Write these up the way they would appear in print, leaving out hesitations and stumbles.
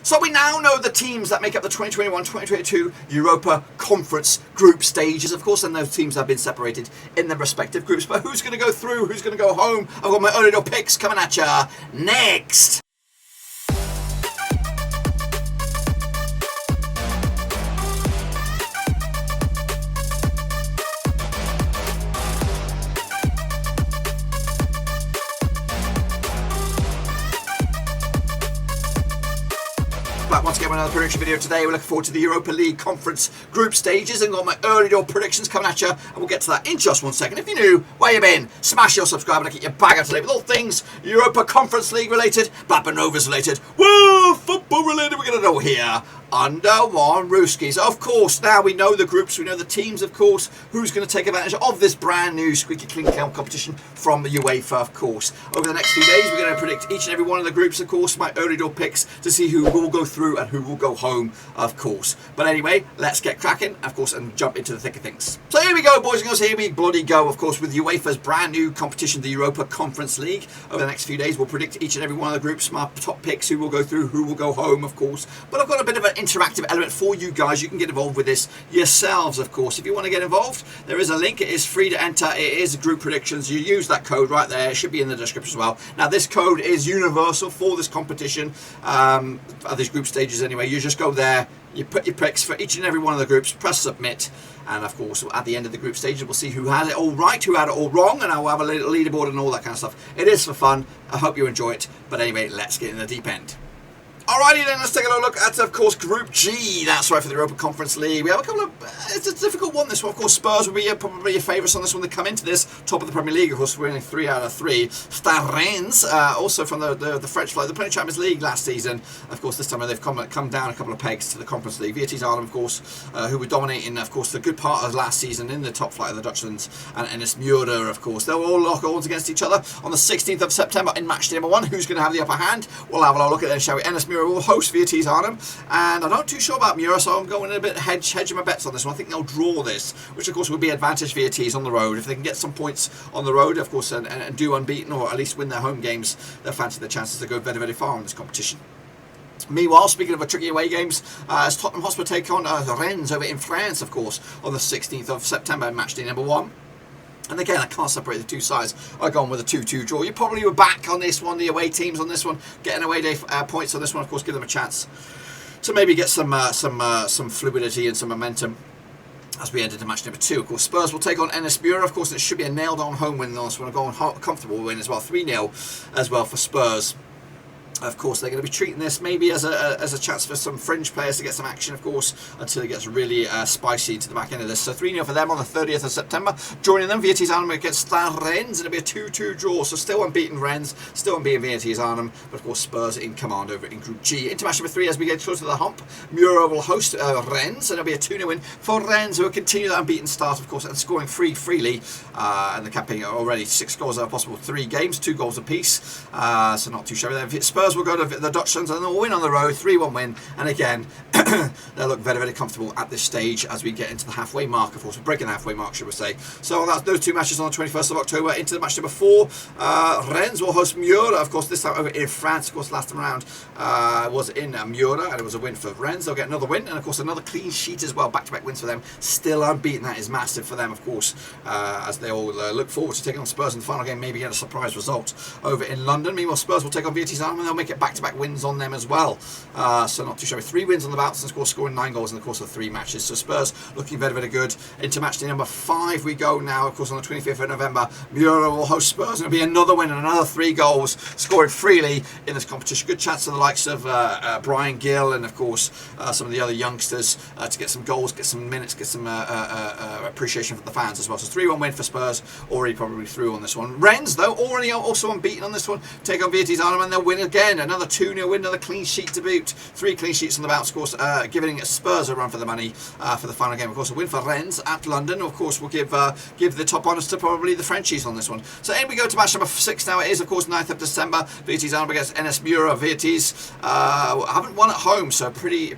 So we now know the teams that make up the 2021-2022 Europa Conference Group stages, of course, and those teams have been separated in their respective groups. But who's going to go through? Who's going to go home? I've got my early door picks coming at ya next. Back once again with another prediction video today. We're looking forward to the Europa League Conference Group stages and got my early door predictions coming at you, and we'll get to that in just 1 second. If you're new, where you been? Smash your subscribe and get your bag up to date with all things Europa Conference League related, Blackburn Rovers related, woo, football related. We're going to know here under one Rooskies. Of course, now we know the groups, we know the teams, of course, who's going to take advantage of this brand new squeaky clean competition from the UEFA, of course. Over the next few days, we're going to predict each and every one of the groups, of course, my early door picks to see who will go through and who will go home, of course. But anyway, let's get cracking, of course, and jump into the thick of things. So here we go, boys and girls, here we bloody go, of course, with UEFA's brand new competition, the Europa Conference League. Over the next few days, we'll predict each and every one of the groups, my top picks, who will go through, who will go home, of course. But I've got a bit of an interactive element for you guys. You can get involved with this yourselves, of course. If you want to get involved, there is a link. It is free to enter. It is group predictions. You use that code right there. It should be in the description as well. Now, this code is universal for this competition, at these group stages anyway. You just go there, you put your picks for each and every one of the groups, press submit, and of course at the end of the group stages we'll see who had it all right, who had it all wrong, and I'll have a little leaderboard and all that kind of stuff. It is for fun. I hope you enjoy it. But anyway, let's get in the deep end. Alrighty then, let's take a look at, of course, Group G. That's right, for the Europa Conference League. We have a couple of... It's a difficult one, this one. Of course, Spurs will be probably your favourites on this one. They come into this top of the Premier League. Of course, winning 3 out of 3. Stade Rennes, also from the French flag. They played Champions League last season. Of course, this time they've come down a couple of pegs to the Conference League. Vitesse, of course, who were dominating, of course, the good part of last season in the top flight of the Dutchlands. And NŠ Mura, of course. They'll all lock horns against each other on the 16th of September in match day number 1. Who's going to have the upper hand? We'll have a look at it, shall we? NŠ Mura will host Vitesse Arnhem, and I'm not too sure about Mura, so I'm going a bit hedging my bets on this one. I think they'll draw this, which of course would be advantage for Vitesse on the road. If they can get some points on the road, of course, and do unbeaten, or at least win their home games, they'll fancy their chances to go very, very far in this competition. Meanwhile, speaking of tricky away games, as Tottenham Hotspur take on Rennes over in France, of course, on the 16th of September in match day number 1. And again, I can't separate the two sides. I've gone with a 2-2 draw. You probably were back on this one, the away teams on this one, getting away day points on this one. Of course, give them a chance to maybe get some fluidity and some momentum as we enter to match number 2. Of course, Spurs will take on NŠ Mura. Of course, it should be a nailed-on home win on this one. A comfortable win as well, 3-0 as well for Spurs. Of course, they're going to be treating this maybe as a chance for some fringe players to get some action, of course, until it gets really spicy to the back end of this. So 3-0 for them on the 30th of September. Joining them, Vitesse Arnhem against Stade Rennes. It'll be a 2-2 draw. So still unbeaten Rennes, still unbeaten Vitesse Arnhem, but of course Spurs in command over in Group G. Into match number 3 as we get closer to the hump. Mura will host Rennes, and it'll be a 2-0 win for Rennes, who will continue that unbeaten start, of course, and scoring freely. And the campaign already 6 goals are possible, 3 games, 2 goals apiece. So not too shabby there. Spurs will go to the Dutchlands and they'll win on the road, 3-1 win, and again they'll look very, very comfortable at this stage as we get into the halfway mark. Of course, we're breaking the halfway mark, should we say. So that's those 2 matches on the 21st of October. Into the match number 4, Rennes will host Mura, of course, this time over in France. Of course, last time around was in Mura, and it was a win for Rennes. They'll get another win, and of course another clean sheet as well, back-to-back wins for them, still unbeaten. That is massive for them, of course, as they all look forward to taking on Spurs in the final game, maybe get a surprise result over in London. Meanwhile, Spurs will take on Vitesse Arnhem, and they'll make it back-to-back wins on them as well. So not too shabby. 3 wins on the bounce, and of course scoring 9 goals in the course of 3 matches. So Spurs looking very, very good. Into match day number 5 we go now. Of course, on the 25th of November, Mura will host Spurs, and it'll be another win and another 3 goals, scoring freely in this competition. Good chance for the likes of Brian Gill and of course some of the other youngsters to get some goals, get some minutes, get some appreciation for the fans as well. So 3-1 win for Spurs, already probably through on this one. Rennes, though, already also unbeaten on this one, take on Vitesse Arnhem, and they'll win again. Another 2-0 win, another clean sheet to boot. 3 clean sheets on the bounce, of course, giving Spurs a run for the money for the final game. Of course, a win for Rennes at London. Of course, we'll give the top honours to probably the Frenchies on this one. So in we go to match number 6 now. It is, of course, 9th of December. Vitesse Arnhem against NŠ Mura. Vitesse haven't won at home, so pretty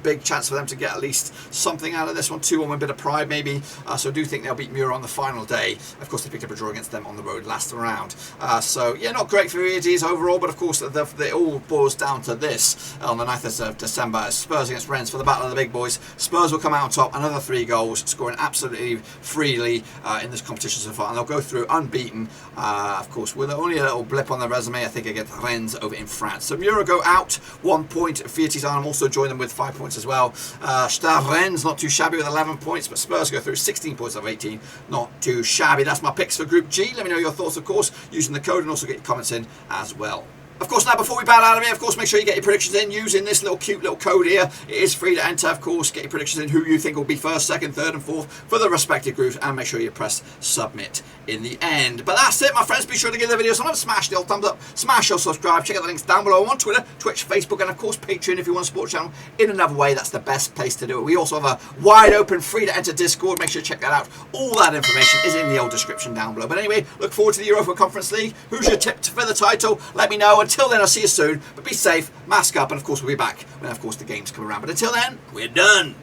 big chance for them to get at least something out of this one. 2-1 win, bit of pride maybe. So I do think they'll beat Mura on the final day. Of course, they picked up a draw against them on the road last round. So yeah, not great for Vitesse overall, but of of course, it all boils down to this on the 9th of December. Spurs against Rennes for the battle of the big boys. Spurs will come out on top, another 3 goals, scoring absolutely freely in this competition so far, and they'll go through unbeaten, of course, with only a little blip on their resume, I think, against Rennes over in France. So Mura go out, 1 point. Vitesse also join them with 5 points as well. Stade Rennes not too shabby with 11 points, but Spurs go through 16 points of 18, not too shabby. That's my picks for Group G. Let me know your thoughts, of course, using the code, and also get your comments in as well. Of course, now before we bow out of here, of course, make sure you get your predictions in using this cute little code here. It is free to enter, of course. Get your predictions in, who you think will be first, second, third and fourth for the respective groups, and make sure you press submit in the end. But that's it, my friends. Be sure to give the video some love, smash the old thumbs up, smash your subscribe, check out the links down below on Twitter, Twitch, Facebook, and of course Patreon if you want to support the channel in another way. That's the best place to do it. We also have a wide open, free to enter Discord. Make sure to check that out. All that information is in the old description down below. But anyway, look forward to the Europa Conference League. Who's your tip for the title? Let me know. Until then, I'll see you soon. But be safe, mask up, and of course we'll be back when, of course, the games come around. But until then, we're done.